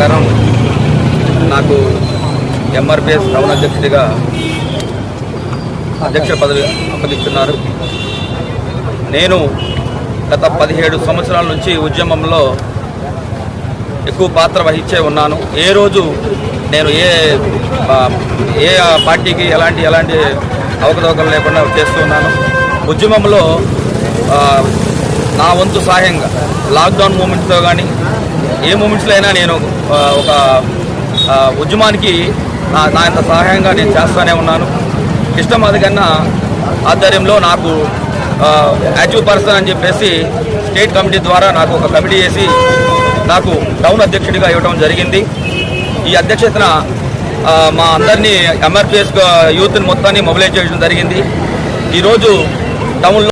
ప్రకారం నాకు ఎంఆర్పిఎస్ టౌన్ అధ్యక్షుడిగా అధ్యక్ష పదవి అప్పగిస్తున్నారు. నేను గత 17 సంవత్సరాల నుంచి ఉద్యమంలో ఎక్కువ పాత్ర వహించే ఉన్నాను. ఏ రోజు నేను ఏ పార్టీకి ఎలాంటి అవకతవకలు లేకుండా చేస్తున్నాను. ఉద్యమంలో నా వంతు సహాయంగా లాక్డౌన్ మూమెంట్స్లో కానీ ఏ మూమెంట్స్లో అయినా నేను ఒక ఉద్యమానికి నా ఇంత సహాయంగా నేను చేస్తూనే ఉన్నాను. కృష్ణమాదిగన్న ఆధ్వర్యంలో నాకు యాక్టివ్ పర్సన్ అని చెప్పేసి స్టేట్ కమిటీ ద్వారా నాకు ఒక కమిటీ చేసి నాకు టౌన్ అధ్యక్షుడిగా ఇవ్వడం జరిగింది. ఈ అధ్యక్షతన మా అందరినీ ఎంఆర్పిఎస్ యూత్ని మొత్తాన్ని మొబిలైజ్ చేయడం జరిగింది. ఈరోజు టౌన్లో